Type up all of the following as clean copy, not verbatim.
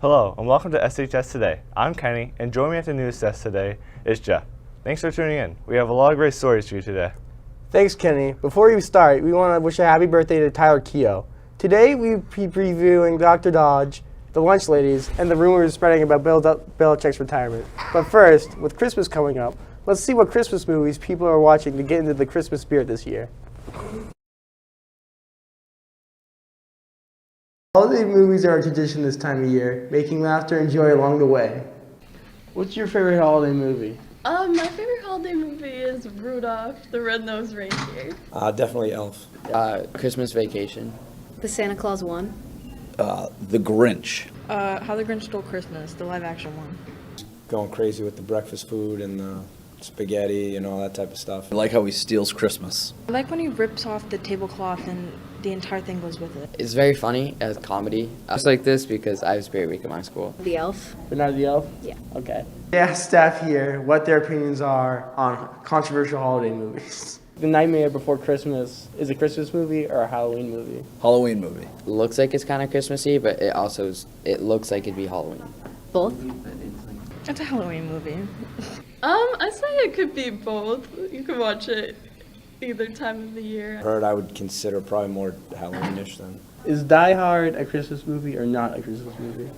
Hello, and welcome to SHS Today. I'm Kenny, and joining me at the news desk today is Jeff. Thanks for tuning in. We have a lot of great stories for you today. Thanks, Kenny. Before we start, we want to wish a happy birthday to Tyler Keogh. Today, we'll be previewing Dr. Dodge, the lunch ladies, and the rumors spreading about Bill Belichick's retirement. But first, with Christmas coming up, let's see what Christmas movies people are watching to get into the Christmas spirit this year. Holiday movies are a tradition this time of year, making laughter and joy along the way. What's your favorite holiday movie? My favorite holiday movie is Rudolph the Red-Nosed Reindeer. Definitely Elf. Christmas Vacation. The Santa Claus one. The Grinch. How the Grinch Stole Christmas, the live-action one. Going crazy with the breakfast food and the spaghetti and all that type of stuff. I like how he steals Christmas. I like when he rips off the tablecloth and the entire thing goes with it. It's very funny as comedy. I just like this because I have Spirit Week at my school. The Elf. Bernard the Elf? Yeah. Okay. We asked staff here what their opinions are on controversial holiday movies. The Nightmare Before Christmas is a Christmas movie or a Halloween movie? Halloween movie. Looks like it's kind of Christmassy, but it looks like it'd be Halloween. Both. It's a Halloween movie. I say it could be both. You can watch it either time of the year. Heard I would consider probably more Halloweenish then. Is Die Hard a Christmas movie or not a Christmas movie?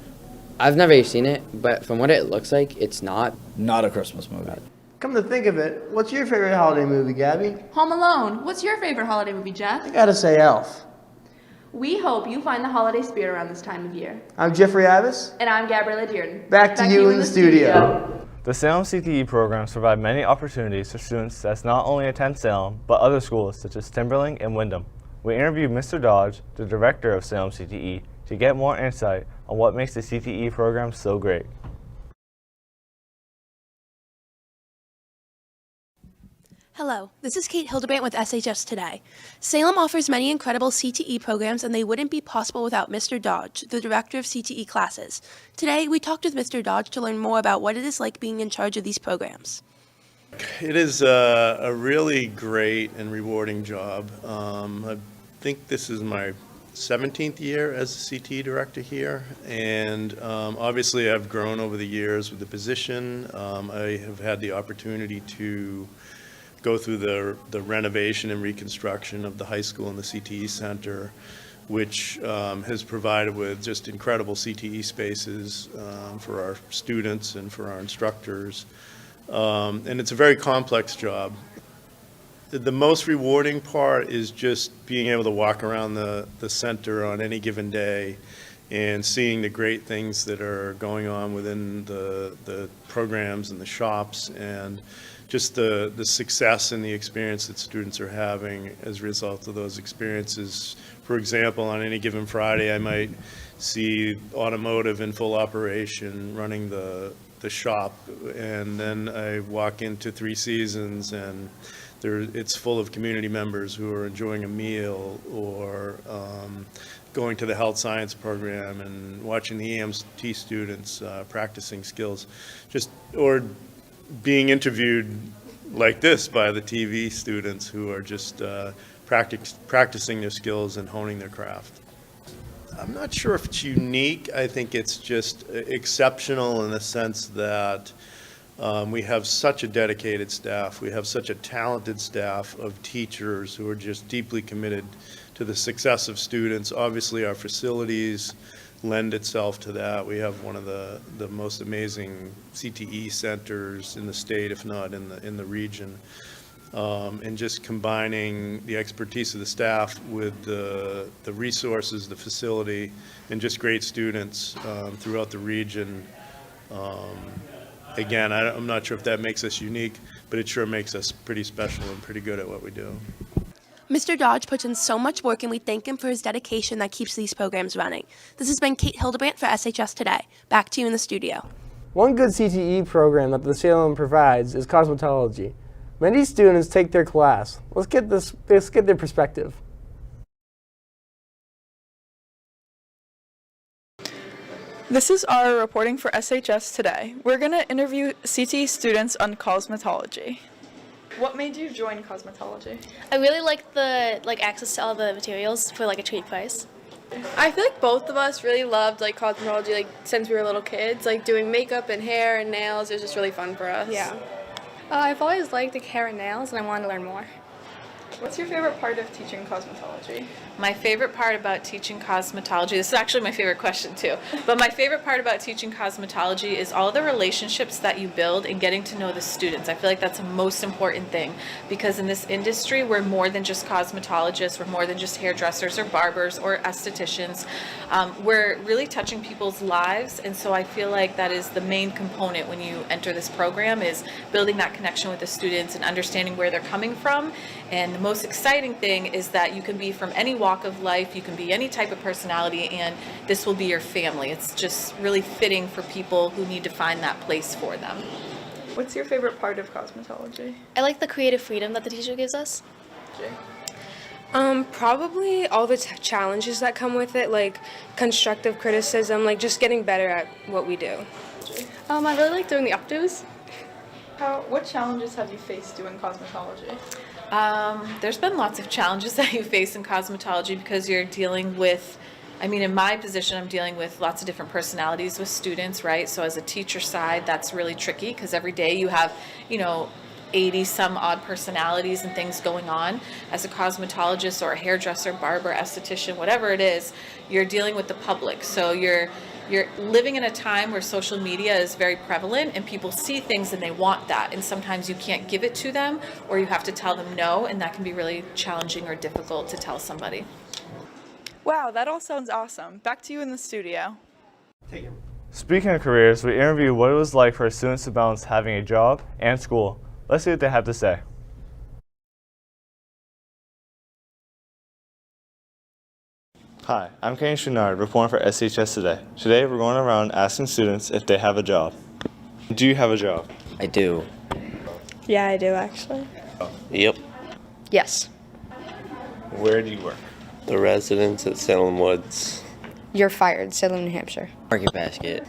I've never seen it, but from what it looks like, it's not. Not a Christmas movie. Come to think of it, what's your favorite holiday movie, Gabby? Home Alone. What's your favorite holiday movie, Jeff? I gotta say Elf. We hope you find the holiday spirit around this time of year. I'm Jeffrey Abbas. And I'm Gabriella Dearden. Back to you in the studio. The Salem CTE programs provide many opportunities for students that not only attend Salem, but other schools such as Timberlake and Windham. We interviewed Mr. Dodge, the director of Salem CTE, to get more insight on what makes the CTE program so great. Hello, this is Kate Hildebrandt with SHS Today. Salem offers many incredible CTE programs, and they wouldn't be possible without Mr. Dodge, the director of CTE classes. Today, we talked with Mr. Dodge to learn more about what it is like being in charge of these programs. It is a really great and rewarding job. I think this is my 17th year as a CTE director here, and obviously I've grown over the years with the position. I have had the opportunity to go through the renovation and reconstruction of the high school and the CTE center, which has provided with just incredible CTE spaces for our students and for our instructors. And it's a very complex job. The most rewarding part is just being able to walk around the center on any given day and seeing the great things that are going on within the programs and the shops, and just the success and the experience that students are having as a result of those experiences. For example, on any given Friday, I might see automotive in full operation running the shop, and then I walk into Three Seasons and it's full of community members who are enjoying a meal, or going to the health science program and watching the EMT students practicing skills, or being interviewed like this by the TV students who are just practicing their skills and honing their craft. I'm not sure if it's unique. I think it's just exceptional in the sense that we have such a dedicated staff. We have such a talented staff of teachers who are just deeply committed to the success of students. Obviously, our facilities lend itself to that. We have one of the most amazing CTE centers in the state, if not in the region. And just combining the expertise of the staff with the resources, the facility, and just great students throughout the region. Again, I'm not sure if that makes us unique, but it sure makes us pretty special and pretty good at what we do. Mr. Dodge puts in so much work, and we thank him for his dedication that keeps these programs running. This has been Kate Hildebrandt for SHS Today. Back to you in the studio. One good CTE program that the Salem provides is cosmetology. Many students take their class. Let's get their perspective. This is our reporting for SHS Today. We're going to interview CTE students on cosmetology. What made you join cosmetology? I really like the access to all the materials for a cheap price. I feel like both of us really loved like cosmetology like since we were little kids. Like doing makeup and hair and nails, it was just really fun for us. Yeah. I've always liked like hair and nails, and I wanted to learn more. What's your favorite part of teaching cosmetology? My favorite part about teaching cosmetology, this is actually my favorite question too, but my favorite part about teaching cosmetology is all the relationships that you build and getting to know the students. I feel like that's the most important thing, because in this industry we're more than just cosmetologists, we're more than just hairdressers or barbers or estheticians. We're really touching people's lives, and so I feel like that is the main component when you enter this program, is building that connection with the students and understanding where they're coming from. And the most exciting thing is that you can be from any walk of life, you can be any type of personality, and this will be your family. It's just really fitting for people who need to find that place for them. What's your favorite part of cosmetology? I like the creative freedom that the teacher gives us. Probably all the challenges that come with it, like constructive criticism, like just getting better at what we do. I really like doing the updos. What challenges have you faced doing cosmetology? There's been lots of challenges that you face in cosmetology, because you're dealing with, in my position, I'm dealing with lots of different personalities with students, right? So as a teacher side, that's really tricky, because every day you have, 80 some odd personalities and things going on. As a cosmetologist or a hairdresser, barber, esthetician, whatever it is, you're dealing with the public. So you're living in a time where social media is very prevalent and people see things and they want that, and sometimes you can't give it to them, or you have to tell them no, and that can be really challenging or difficult to tell somebody. Wow, that all sounds awesome. Back to you in the studio. Speaking of careers, we interviewed what it was like for students to balance having a job and school. Let's see what they have to say. Hi, I'm Kane Chouinard, reporting for SHS Today. Today we're going around asking students if they have a job. Do you have a job? I do. Yeah, I do actually. Yep. Yes. Where do you work? The residence at Salem Woods. You're fired, Salem, New Hampshire. Market basket.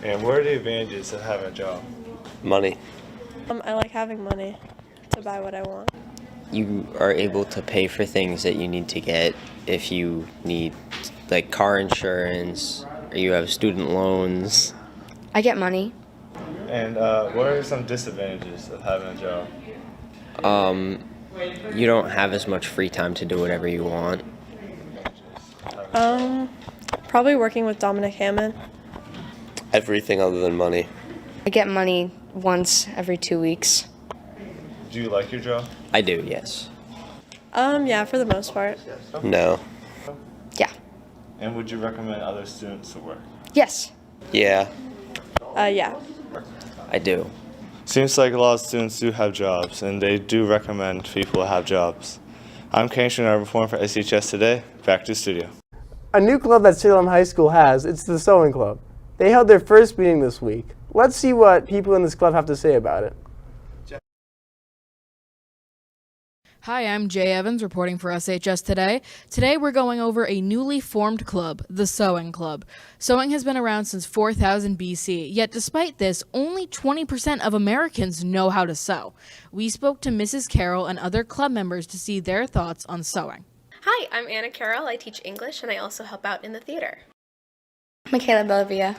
And what are the advantages of having a job? Money. I like having money to buy what I want. You are able to pay for things that you need to get if you need, like car insurance, or you have student loans. I get money. And what are some disadvantages of having a job? You don't have as much free time to do whatever you want. Probably working with Dominic Hammond. Everything other than money. I get money once every 2 weeks. Do you like your job? I do, yes. Yeah, for the most part. No. Yeah. And would you recommend other students to work? Yes. Yeah. Yeah. I do. Seems like a lot of students do have jobs, and they do recommend people have jobs. I'm Kane Chouinard, reporting for SHS Today. Back to the studio. A new club that Salem High School has, it's the Sewing Club. They held their first meeting this week. Let's see what people in this club have to say about it. Hi, I'm Jay Evans, reporting for SHS Today. Today we're going over a newly formed club, the Sewing Club. Sewing has been around since 4000 BC, yet despite this, only 20% of Americans know how to sew. We spoke to Mrs. Carroll and other club members to see their thoughts on sewing. Hi, I'm Anna Carroll. I teach English and I also help out in the theater. Michaela Bellavia.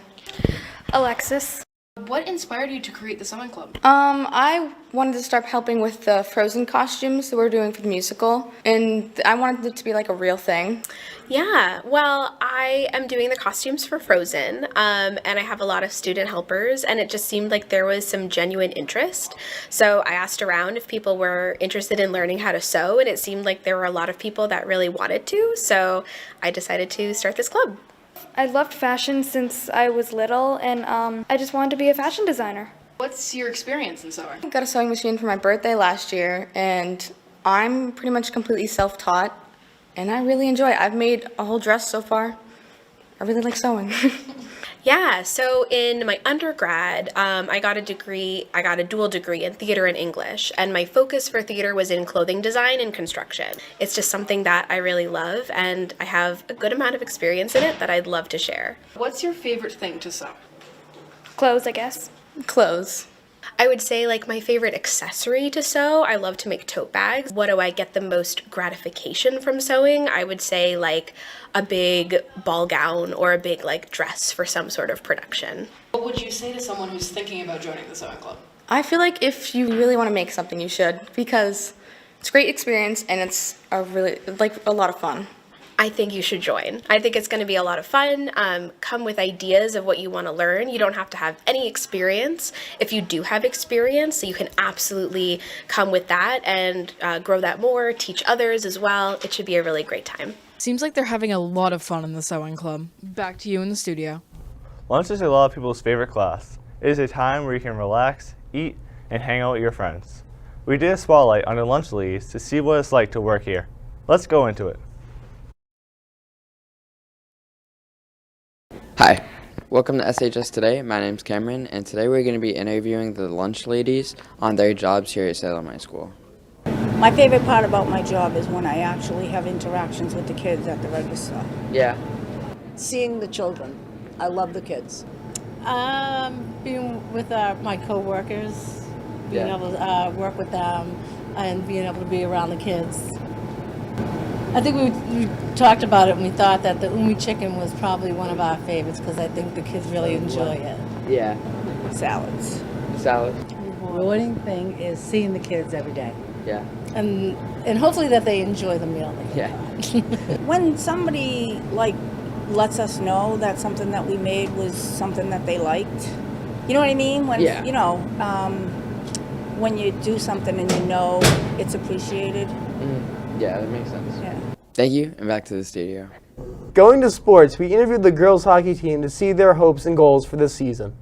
Alexis. What inspired you to create the Sewing Club? I wanted to start helping with the Frozen costumes that we're doing for the musical, and I wanted it to be like a real thing. Yeah, well, I am doing the costumes for Frozen, and I have a lot of student helpers, and it just seemed like there was some genuine interest. So I asked around if people were interested in learning how to sew, and it seemed like there were a lot of people that really wanted to, so I decided to start this club. I loved fashion since I was little, and I just wanted to be a fashion designer. What's your experience in sewing? I got a sewing machine for my birthday last year, and I'm pretty much completely self-taught, and I really enjoy it. I've made a whole dress so far. I really like sewing. Yeah, so in my undergrad, I got a dual degree in theater and English, and my focus for theater was in clothing design and construction. It's just something that I really love, and I have a good amount of experience in it that I'd love to share. What's your favorite thing to sew? Clothes, I guess. Clothes. I would say like my favorite accessory to sew, I love to make tote bags. What do I get the most gratification from sewing? I would say like a big ball gown or a big like dress for some sort of production. What would you say to someone who's thinking about joining the sewing club? I feel like if you really want to make something, you should, because it's a great experience and it's a really, like, a lot of fun. I think you should join. I think it's going to be a lot of fun. Come with ideas of what you want to learn. You don't have to have any experience. If you do have experience, so you can absolutely come with that and grow that more, teach others as well. It should be a really great time. Seems like they're having a lot of fun in the sewing club. Back to you in the studio. Lunch is a lot of people's favorite class. It is a time where you can relax, eat, and hang out with your friends. We did a spotlight on the lunch ladies to see what it's like to work here. Let's go into it. Hi, welcome to SHS Today. My name's Cameron, and today we're going to be interviewing the lunch ladies on their jobs here at Salem High School. My favorite part about my job is when I actually have interactions with the kids at the register. Yeah. Seeing the children. I love the kids. Being with my co-workers, being able to work with them, and being able to be around the kids. I think we talked about it and we thought that the umi chicken was probably one of our favorites because I think the kids really enjoy it. Yeah. Salads. Salad. Rewarding thing is seeing the kids every day. Yeah. And hopefully that they enjoy the meal. Yeah. When somebody lets us know that something that we made was something that they liked, you know what I mean? When when you do something and you know it's appreciated. Yeah, that makes sense. Yeah. Thank you, and back to the studio. Going to sports, we interviewed the girls hockey team to see their hopes and goals for this season.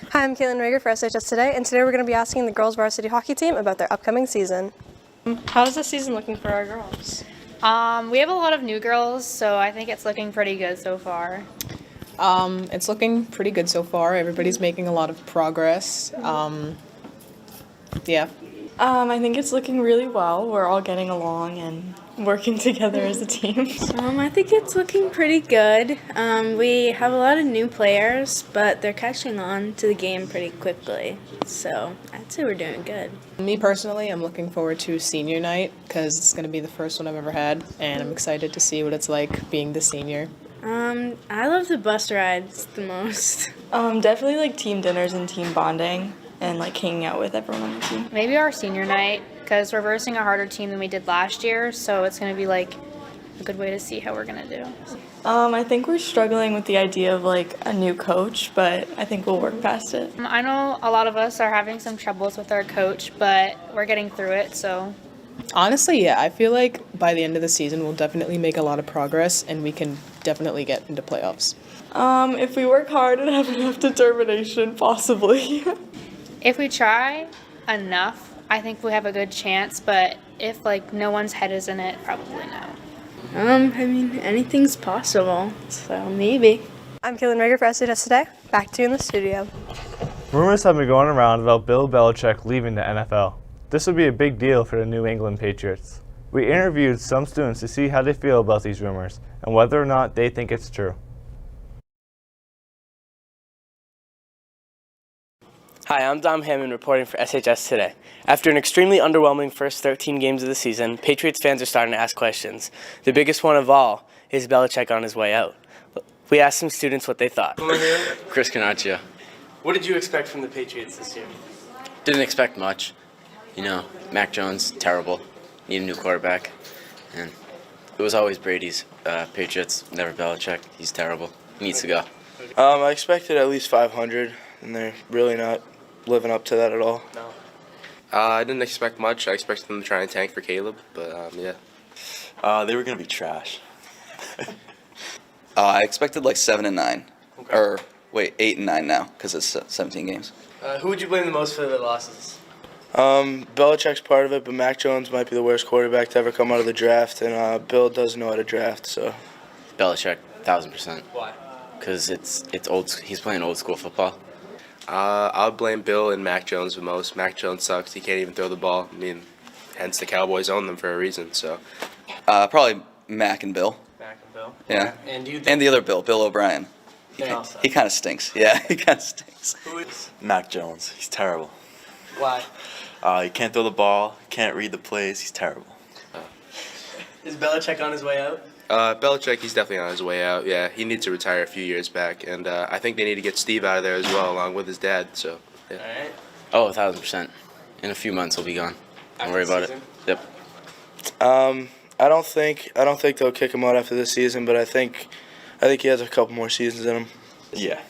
Hi, I'm Caitlin Rager for SHS Today, and today we're going to be asking the girls varsity hockey team about their upcoming season. How's the season looking for our girls? We have a lot of new girls, so I think it's looking pretty good so far. It's looking pretty good so far. Everybody's making a lot of progress. Yeah. I think it's looking really well. We're all getting along and working together as a team. I think it's looking pretty good. We have a lot of new players, but they're catching on to the game pretty quickly. So I'd say we're doing good. Me personally, I'm looking forward to senior night because it's going to be the first one I've ever had, and I'm excited to see what it's like being the senior. I love the bus rides the most. Definitely like team dinners and team bonding and like hanging out with everyone on the team. Maybe our senior night, because we're versing a harder team than we did last year, so it's going to be like a good way to see how we're going to do. I think we're struggling with the idea of like a new coach, but I think we'll work past it. I know a lot of us are having some troubles with our coach, but we're getting through it, so. Honestly, yeah, I feel like by the end of the season we'll definitely make a lot of progress and we can definitely get into playoffs. If we work hard and have enough determination, possibly. If we try enough, I think we have a good chance, but if like no one's head is in it, probably no. I mean, anything's possible, so maybe. I'm Caitlin Rager for SHS Today. Back to you in the studio. Rumors have been going around about Bill Belichick leaving the NFL. This would be a big deal for the New England Patriots. We interviewed some students to see how they feel about these rumors and whether or not they think it's true. Hi, I'm Dom Hammond reporting for SHS Today. After an extremely underwhelming first 13 games of the season, Patriots fans are starting to ask questions. The biggest one of all is Belichick on his way out. We asked some students what they thought. Chris Canaccio. What did you expect from the Patriots this year? Didn't expect much. You know, Mac Jones, terrible. Need a new quarterback. And it was always Brady's Patriots, never Belichick. He's terrible. He needs to go. I expected at least 500, and they're really not living up to that at all. No. I didn't expect much. I expected them to try and tank for Caleb, but yeah. They were going to be trash. I expected like 7 and 9. Okay. Or, wait, 8 and 9 now, because it's 17 games. Who would you blame the most for the losses? Belichick's part of it, but Mac Jones might be the worst quarterback to ever come out of the draft, and Bill doesn't know how to draft, so. Belichick, 1,000%. Why? Because it's old. He's playing old school football. I'll blame Bill and Mac Jones the most. Mac Jones sucks. He can't even throw the ball. I mean, hence the Cowboys own them for a reason. So. Probably Mac and Bill. Mac and Bill. Yeah. And and the other Bill O'Brien. He kind of stinks. Yeah, he kind of stinks. Mac Jones. He's terrible. Why? He can't throw the ball. Can't read the plays. He's terrible. Is Belichick on his way out? Belichick, he's definitely on his way out. Yeah, he needs to retire a few years back, and I think they need to get Steve out of there as well, along with his dad. So, yeah. All right. Oh, 1,000%. In a few months, he'll be gone. Don't worry about it. Yep. I don't think they'll kick him out after this season, but I think he has a couple more seasons in him. Yeah.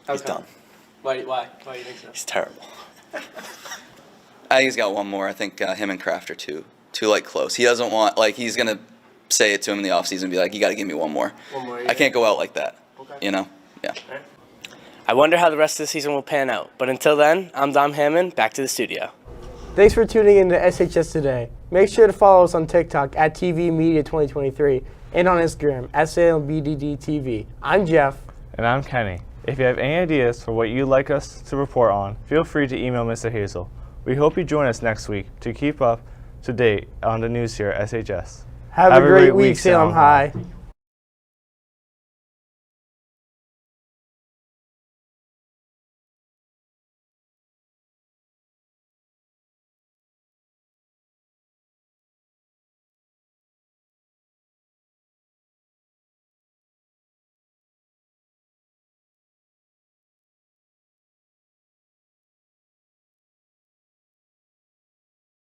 How He's come? done. Why do you think so? He's terrible. I think he's got one more. I think him and Kraft are too like close. He doesn't want he's gonna say it to him in the offseason and be like, you got to give me one more. One more, I can't go out like that. Okay. You know? Yeah. I wonder how the rest of the season will pan out. But until then, I'm Dom Hammond. Back to the studio. Thanks for tuning in to SHS Today. Make sure to follow us on TikTok at TV Media 2023 and on Instagram at SalemBDDTV. I'm Jeff. And I'm Kenny. If you have any ideas for what you'd like us to report on, feel free to email Mr. Hazel. We hope you join us next week to keep up to date on the news here at SHS. Have a great week, Salem High.